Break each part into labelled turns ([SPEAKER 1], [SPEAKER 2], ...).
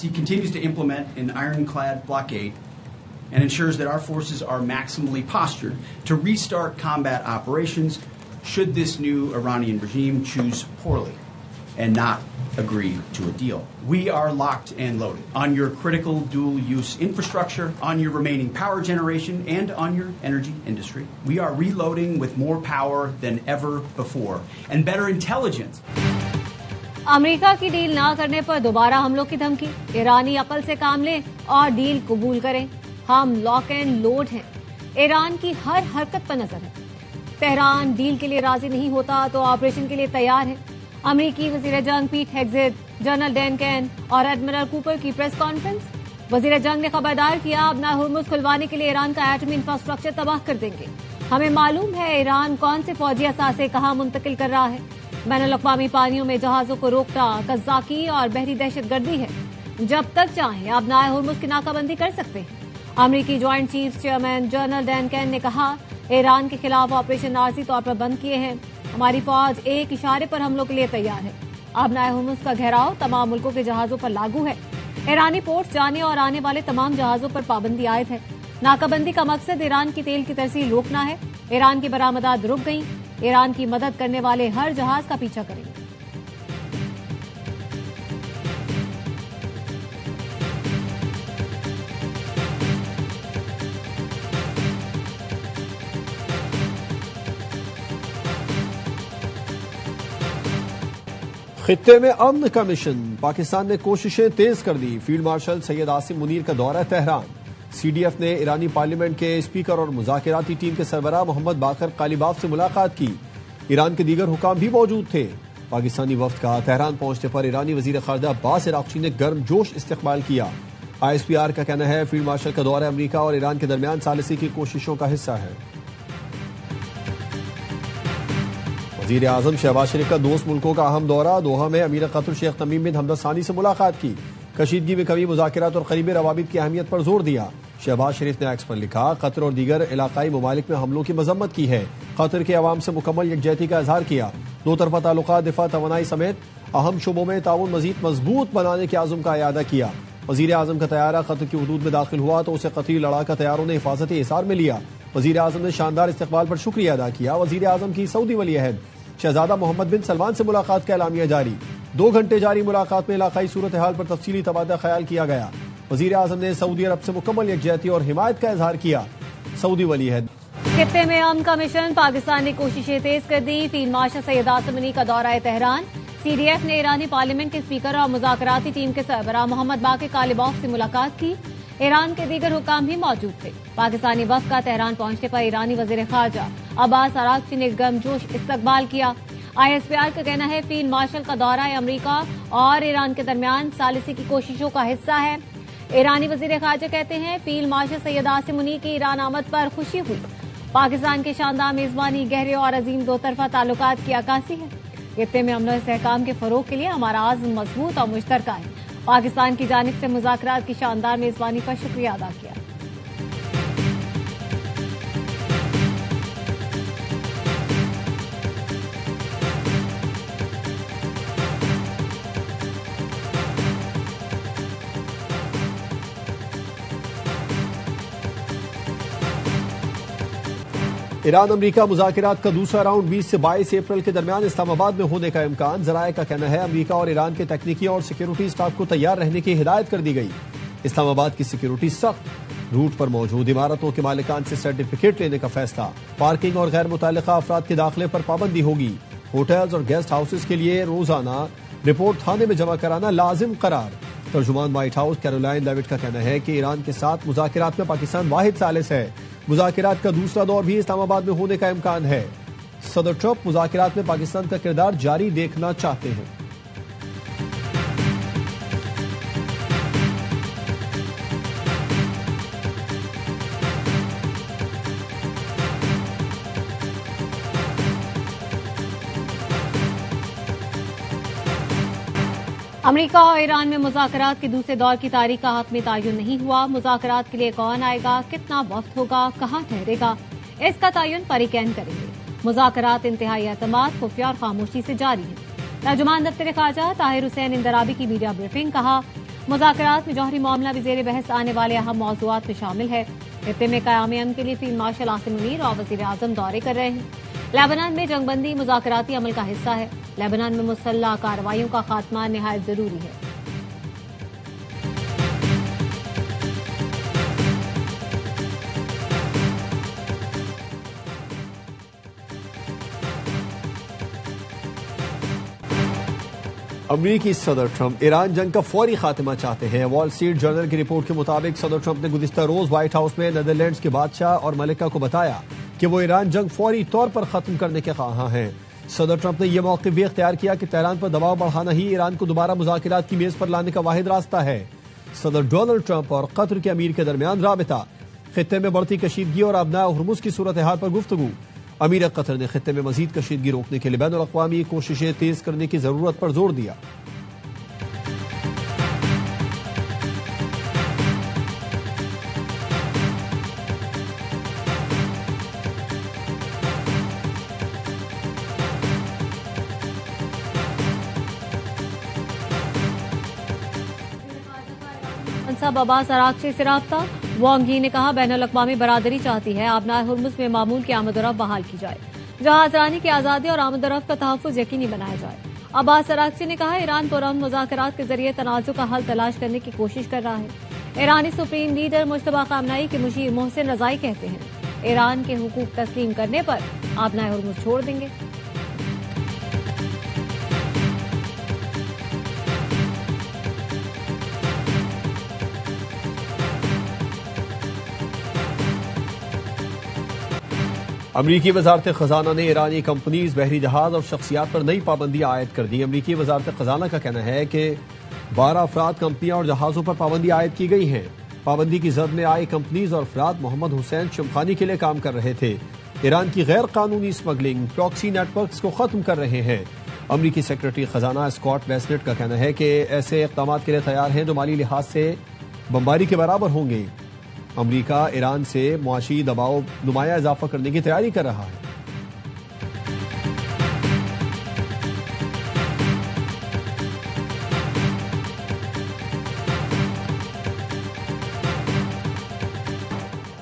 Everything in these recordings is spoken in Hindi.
[SPEAKER 1] policy continues to implement an ironclad blockade and ensures that our forces are maximally postured to restart combat operations should this new Iranian regime choose poorly and not agree to a deal. We are locked and loaded on your critical dual-use infrastructure, on your remaining power generation, and on your energy industry. We are reloading with more power than ever before and better intelligence.
[SPEAKER 2] America की डील ना करने पर दोबारा हमलों की धमकी। ईरानी अकल से काम लें और डील कबूल करें। हम लॉक एंड लोड हैं। ईरान की हर हरकत पर नजर है। तेहरान डील के लिए राजी नहीं होता तो ऑपरेशन के लिए तैयार है। अमेरिकी वजीर जंग पीट हेग्सेट, जनरल डैन कैन और एडमिरल कूपर की प्रेस कॉन्फ्रेंस। वजीर जंग ने खबरदार किया, अपना हुर्मुज खुलवाने के लिए ईरान का एटमी इंफ्रास्ट्रक्चर तबाह कर देंगे। हमें मालूम है ईरान कौन से फौजी असासे कहां मुंतकिल कर रहा है। बैनुल-अक़वामी पानियों में जहाजों को रोकना कज़ाकी और बहरी दहशतगर्दी है। जब तक चाहें अपना हुर्मुज की नाकाबंदी कर सकते हैं। अमेरिकी joint chief chairman general Dan can ने कहा, ईरान के खिलाफ ऑपरेशन आर्जी तौर पर बंद किए हैं। हमारी फौज एक इशारे पर हमलों के लिए तैयार है। अपना हुर्मुज का घेराव तमाम मुल्कों के जहाजों पर लागू है। ईरानी पोर्ट जाने और आने वाले तमाम जहाजों पर पाबंदी आयद है। नाकाबंदी का मकसद ईरान की तेल की तरसील रोकना है। ईरान की बरामदात रुक गई। ईरान की मदद करने वाले हर जहाज का पीछा करेंगे।
[SPEAKER 3] खित्ते में अमन का मिशन, पाकिस्तान ने कोशिशें तेज कर दी। फील्ड मार्शल सैयद आसिम मुनीर का दौरा तेहरान। सीडीएफ ने ईरानी पार्लियामेंट के स्पीकर और मुज़ाकराती टीम के सरबराह मोहम्मद बाकर कालीबाफ से मुलाकात की। ईरान के दीगर हुकाम भी मौजूद थे। पाकिस्तानी वफ्द का तेहरान पहुंचने पर ईरानी वजीर खारजा अब्बास अराग़ची ने गर्मजोश इस्तकबाल किया। आईएसपीआर का कहना है फील्ड मार्शल का दौरा अमरीका और ईरान के दरमियान सालिसी की कोशिशों का हिस्सा है। वजीर आजम शहबाज शरीफ का दोस्त मुल्कों का अहम दौरा। दोहा में अमीर कतर शेख तमीम बिन हमद सानी से मुलाकात की। कशीदगी में कमी, मुज़ाकरात और करीबी रवाबित की अहमियत पर जोर दिया। शहबाज शरीफ ने एक्स पर लिखा, कतर और दीगर इलाकाई ममालिक में हमलों की मजम्मत की है। कतर के अवाम से मुकम्मल यकजहती का इजहार किया। दो तरफा ताल्लुकात, दिफा, तवानाई समेत अहम शुबों में ताउन मजीद मजबूत बनाने के आज़म का इयादा किया। वजीर आजम का तैयारा कतर की हदूद में दाखिल हुआ तो उसे कतरी लड़ाका तैयारों ने हिफाजती हिसार में लिया। वजीर आजम ने शानदार इस्तकबाल पर शुक्रिया अदा किया। वजीर आजम की सऊदी वली अहद शहजादा मोहम्मद बिन सलमान से मुलाकात का एलामिया जारी। 2 घंटे जारी मुलाकात में इलाकाई सूरत हाल पर तफसीली तबादला ख्याल किया गया। वजीर आजम ने सऊदी अरब से मुकम्मल यकजहती और हिमायत का इजहार किया। सऊदी वली अहद।
[SPEAKER 2] खित्ते में अमन का मिशन, पाकिस्तान ने कोशिशें तेज कर दी। फील्ड मार्शल सैयद आसिम मुनीर का दौरा है तेहरान। सीडीएफ ने ईरानी पार्लियामेंट के स्पीकर और मुज़ाकराती टीम के सरबराह मोहम्मद बाकर कालीबाफ से मुलाकात की। ईरान के दीगर हुकाम भी मौजूद थे। पाकिस्तानी वफ्द का तेहरान पहुंचने पर ईरानी वजीर खारजा अब्बास अराग़ची ने गर्मजोश इस्तकबाल किया। आईएसपीआर का कहना है फील्ड मार्शल का दौरा अमेरिका और ईरान के दरमियान सालिसी की कोशिशों का हिस्सा है। ईरानी वजीर खारजा कहते हैं फील्ड मार्शल सैयद आसिम मुनीर की ईरान आमद पर खुशी हुई। पाकिस्तान की शानदार मेजबानी गहरे और अजीम दो तरफा ताल्लुकात की अक्कासी है। खित्ते में अमन और इस्तेहकाम के फरोग के लिए हमारा आज़म मजबूत और मुश्तरका है। पाकिस्तान की जानिब से मुज़ाकरात की शानदार मेजबानी पर शुक्रिया अदा किया।
[SPEAKER 3] ईरान अमरीका मुज़ाकरात का दूसरा राउंड 20 से 22 अप्रैल के दरमियान इस्लामाबाद में होने का इम्कान। जराये का कहना है अमरीका और ईरान के तकनीकी और सिक्योरिटी स्टाफ को तैयार रहने की हिदायत कर दी गई। इस्लामाबाद की सिक्योरिटी सख्त। रूट पर मौजूद इमारतों के मालिकान से सर्टिफिकेट लेने का फैसला। पार्किंग और गैर मुतल्लिका अफराद के दाखिले पर पाबंदी होगी। होटल्स और गेस्ट हाउसेज के लिए रोजाना रिपोर्ट थाने में जमा कराना लाजिम करार। तर्जुमान व्हाइट हाउस कैरोलाइन लेविट का कहना है कि ईरान के साथ मुज़ाकरात में पाकिस्तान वाहिद सालिस है। मुज़ाकरात का दूसरा दौर भी इस्लामाबाद में होने का इम्कान है। सदर ट्रंप मुज़ाकरात में पाकिस्तान का किरदार जारी देखना चाहते हैं।
[SPEAKER 2] अमेरिका और ईरान में मुज़ाकरात के दूसरे दौर की तारीख का हक में तयन नहीं हुआ। मुज़ाकरात के लिए कौन आएगा, कितना वक्त होगा, कहां ठहरेगा, इसका तयन परीकैन करेंगे। मुज़ाकरात इंतहाई एतमाद, खुफिया और खामोशी से जारी है। तर्जुमान दफ्तर खारजा ताहिर हुसैन इंदराबी की मीडिया ब्रीफिंग, कहा मुज़ाकरात में जौहरी मामला भी ज़ेर बहस आने वाले अहम मौज़ूआत में शामिल है। खित्ते में क़याम अमन के लिए फील्ड मार्शल आसिम मुनीर और वज़ीर आज़म दौरे कर रहे हैं। लेबनान में जंगबंदी मुज़ाकराती अमल का हिस्सा है। लेबनान में मुसल्लह कार्रवाइयों का खात्मा निहायत जरूरी है।
[SPEAKER 3] अमरीकी सदर ट्रंप ईरान जंग का फौरी खात्मा चाहते हैं। वॉल स्ट्रीट जर्नल की रिपोर्ट के मुताबिक सदर ट्रंप ने गुज़िश्ता रोज व्हाइट हाउस में नीदरलैंड्स के बादशाह और मलिका को बताया कि वो ईरान जंग फौरी तौर पर खत्म करने के ख्वाहां हैं। सदर ट्रंप ने यह मौक़िफ़ भी इख्तियार किया कि तेहरान पर दबाव बढ़ाना ही ईरान को दोबारा मुज़ाकरात की मेज पर लाने का वाहिद रास्ता है। सदर डोनाल्ड ट्रंप और कतर के अमीर के दरमियान राबिता, खित्ते में बढ़ती कशीदगी और अबनाए हुर्मुज़ की सूरत हाल पर गुफ्तगू। अमीर कतर ने खित्ते में मजीद कशीदगी रोकने के लिए बैनुल अक़वामी कोशिशें तेज करने की जरूरत पर जोर दिया।
[SPEAKER 2] सब अब्बास अराग़ची से राब्ता। वांग यी ने कहा बैनुल अक़वामी बरादरी चाहती है आबनाए हुर्मुज़ में मामूल की आमदोरफ्त बहाल की जाए, जहाजरानी की आज़ादी और आमदोरफ्त का तहफ़्फ़ुज़ यकीनी बनाया जाए। अब्बास अराग़ची ने कहा ईरान पुरअमन मुज़ाकरात के जरिए तनाज़ुर का हल तलाश करने की कोशिश कर रहा है। ईरानी सुप्रीम लीडर मुश्तबा ख़ामनेई के मुशीर मोहसिन रज़ाई कहते हैं ईरान के हुकूक तस्लीम करने पर आबनाए हुर्मुज़ छोड़ देंगे।
[SPEAKER 3] अमरीकी वजारत खजाना ने ईरानी कंपनीज, बहरी जहाज और शख्सियात पर नई पाबंदियां आयद कर दी। अमरीकी वजारत खजाना का कहना है कि 12 अफराद, कंपनियां और जहाजों पर पाबंदी आयद की गई है। पाबंदी की जद में आए कंपनीज और अफराद मोहम्मद हुसैन शमखानी के लिए काम कर रहे थे। ईरान की गैर कानूनी स्मगलिंग, प्रॉक्सी नेटवर्क्स को खत्म कर रहे हैं। अमरीकी सेक्रेटरी खजाना स्कॉट बेसनेट का कहना है कि ऐसे इक़दाम के लिए तैयार हैं जो माली लिहाज से बमबारी के बराबर होंगे। अमरीका ईरान से मुआशी दबाव नुमाया इजाफा करने की तैयारी कर रहा है।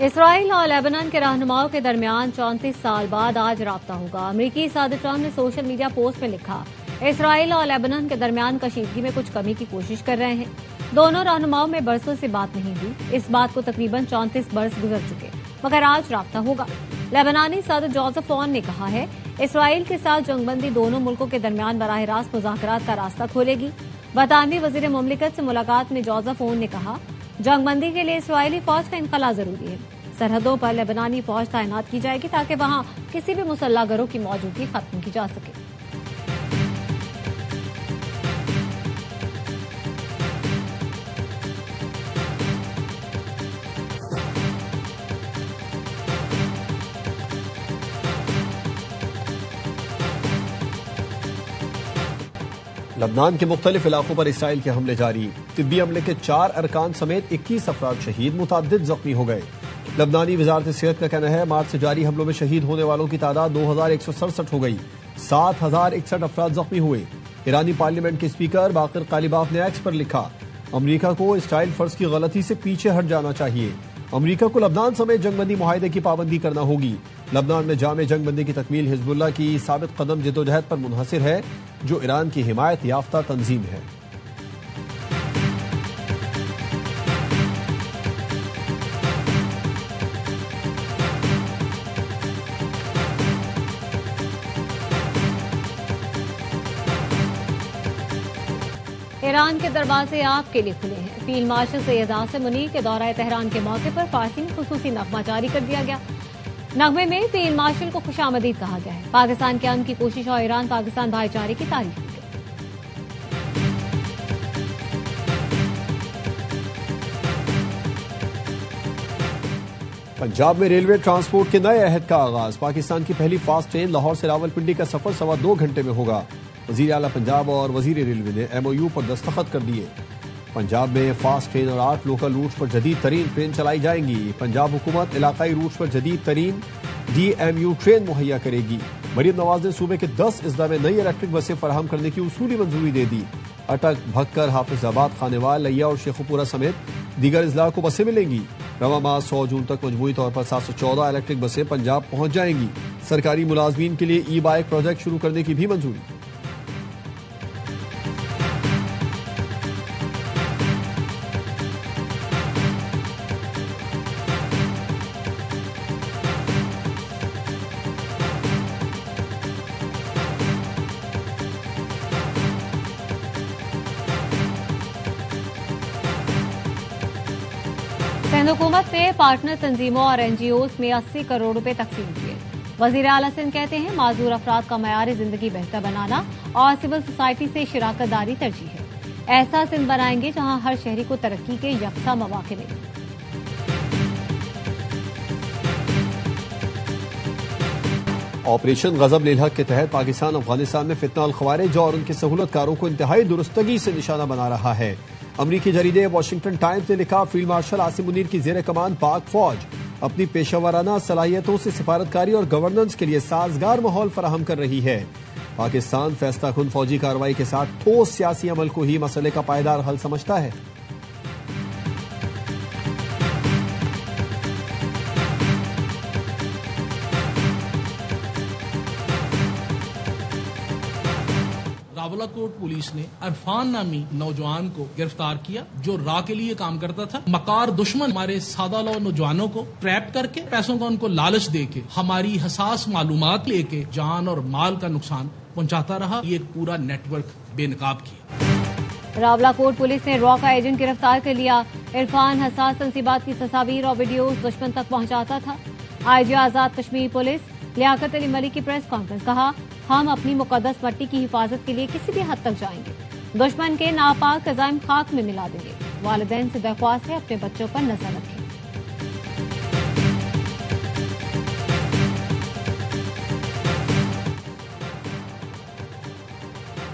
[SPEAKER 2] इसराइल और लेबनान के रहनुमाओं के दरमियान 34 साल बाद आज राब्ता होगा। अमरीकी सदर ट्रंप ने सोशल मीडिया पोस्ट में लिखा इसराइल और लेबनान के दरमियान कशीदगी में कुछ कमी की कोशिश कर रहे हैं। दोनों रहनुमाओं में बरसों से बात नहीं हुई। इस बात को तकरीबन 34 बरस गुजर चुके, मगर आज राब्ता होगा। लेबनानी सदर जोसेफ ऑन ने कहा है इसराइल के साथ जंगबंदी दोनों मुल्कों के दरमियान बराह रास्त मुज़ाकरात का रास्ता खोलेगी। बरतानवी वज़ीर मुमलिकत से मुलाकात में जोसेफ ऑन ने कहा जंगबंदी के लिए इसराइली फौज का इनखला जरूरी है। सरहदों पर लेबनानी फौज तैनात की जाएगी ताकि वहां किसी भी मुसल्लह गिरोह की मौजूदगी खत्म की जा सके।
[SPEAKER 3] लबनान के मुख्तलिफ इलाकों पर इसराइल के हमले जारी। तिब्बी हमले के 4 अरकान समेत 21 अफराद शहीद, मुतअद्दिद जख्मी हो गए। लबनानी वजारत सेहत का कहना है मार्च से जारी हमलों में शहीद होने वालों की तादाद 2167 हो गई। 7061 अफराद जख्मी हुए। ईरानी पार्लियामेंट के स्पीकर बाकिर कालिबाफ ने एक्स पर लिखा अमरीका को इसराइल फर्ज की गलती से पीछे हट जाना चाहिए। अमरीका को लबनान समेत जंगबंदी मुआहदे की पाबंदी करना होगी। लबनान में जामे जंगबंदी की तकमील हिजबुल्लाह की साबित कदम जदोजहद पर मुनहसिर है जो ईरान की हिमायत याफ्ता तंजीम है।
[SPEAKER 2] ईरान के दरवाजे आपके लिए खुले हैं। फील्ड मार्शल सैयद आसिम मुनीर के दौरा तेहरान के मौके पर फारसी में खुसूसी नगमा जारी कर दिया गया। नगमे में फील्ड मार्शल को खुशामदीद कहा गया है। पाकिस्तान के अमन की कोशिश और ईरान पाकिस्तान भाईचारे की तारीफ की गई।
[SPEAKER 3] पंजाब में रेलवे ट्रांसपोर्ट के नए अहद का आगाज। पाकिस्तान की पहली फास्ट ट्रेन लाहौर से रावलपिंडी का सफर 2.25 घंटे में होगा। वजीर आला पंजाब और वजीर रेलवे ने MOU पर दस्तखत कर दिए। पंजाब में फास्ट ट्रेन और 8 लोकल रूट्स पर जदीद तरीन ट्रेन चलाई जाएंगी। पंजाब हुकूमत इलाकाई रूट्स पर जदीद तरीन DMU ट्रेन मुहैया करेगी। मरीम नवाज ने सूबे के 10 अजला में नई इलेक्ट्रिक बसें फराहम करने की उसूली मंजूरी दे दी। अटक, भक्कर, हाफिजाबाद, खानेवाल, लिया और शेखुपुरा समेत दीगर अजला को बसें मिलेंगी। रवा माह 100 जून तक मजमूई तौर पर 714 इलेक्ट्रिक बसें पंजाब पहुंच जाएंगी। सरकारी मुलाजमीन के लिए ई बाइक प्रोजेक्ट शुरू करने की भी मंजूरी।
[SPEAKER 2] सिंध हुकूमत ने पार्टनर तंजीमों और एनजीओज में 80 करोड़ रुपए तकसीम किए। वजीर आला सिंध कहते हैं माजूर अफराद का मयार जिंदगी बेहतर बनाना और सिविल सोसाइटी से शिराकत दारी तरजीह है। ऐसा सिंध बनाएंगे जहां हर शहरी को तरक्की के यकसा मौके मिले।
[SPEAKER 3] ऑपरेशन गजब लिलहक के तहत पाकिस्तान अफगानिस्तान में फितना अल खवारिज और उनके सहूलतकारों को इंतहाई दुरुस्तगी से निशाना बना रहा है। अमरीकी जरीदे वाशिंगटन टाइम्स ने लिखा, फील्ड मार्शल आसिम मुनीर की जेर कमान पाक फौज अपनी पेशावराना सलाहियतों से सिफारतकारी और गवर्नेंस के लिए साजगार माहौल फराहम कर रही है। पाकिस्तान फैसला खुन फौजी कार्रवाई के साथ ठोस सियासी अमल को ही मसले का पायदार हल समझता है।
[SPEAKER 4] रावलाकोट पुलिस ने अरफान नामी नौजवान को गिरफ्तार किया जो रा के लिए काम करता था। मकार दुश्मन हमारे सादा लो नौजवानों को ट्रैप करके पैसों का उनको लालच देके हमारी हसास मालूमात लेके जान और माल का नुकसान पहुंचाता रहा। ये एक पूरा नेटवर्क बेनकाब किया।
[SPEAKER 2] रावलाकोट पुलिस ने रॉ का एजेंट गिरफ्तार कर लिया। इरफान हसास तंसीबात की तस्वीर और वीडियोज दुश्मन तक पहुंचाता था। आईजी आजाद कश्मीर पुलिस लियाकत अली मलिक की प्रेस कॉन्फ्रेंस, कहा, हम अपनी मुकद्दस मट्टी की हिफाजत के लिए किसी भी हद तक जाएंगे। दुश्मन के नापाक अज़ाइम खाक में मिला देंगे। वालिदैन से दरख्वास्त है अपने बच्चों पर नजर रखें।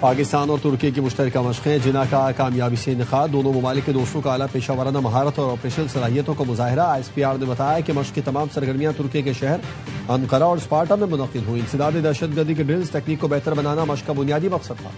[SPEAKER 3] पाकिस्तान और तुर्की की मुश्तरका मशक़ें जिन्ना का कामयाबी से इनेकाद। दोनों ममालिक के दोस्तों का आला पेशा वराना महारत और ऑपरेशनल सलाहियतों का मुजाहरा। ISPR ने बताया कि मशक़ की तमाम सरगर्मियां तुर्की के शहर अंकारा और स्पार्टा में मुनक़िद हुई। इंसदाद दहशतगर्दी की ड्रिल्स तकनीक को बेहतर बनाना मशक़ का बुनियादी मकसद था।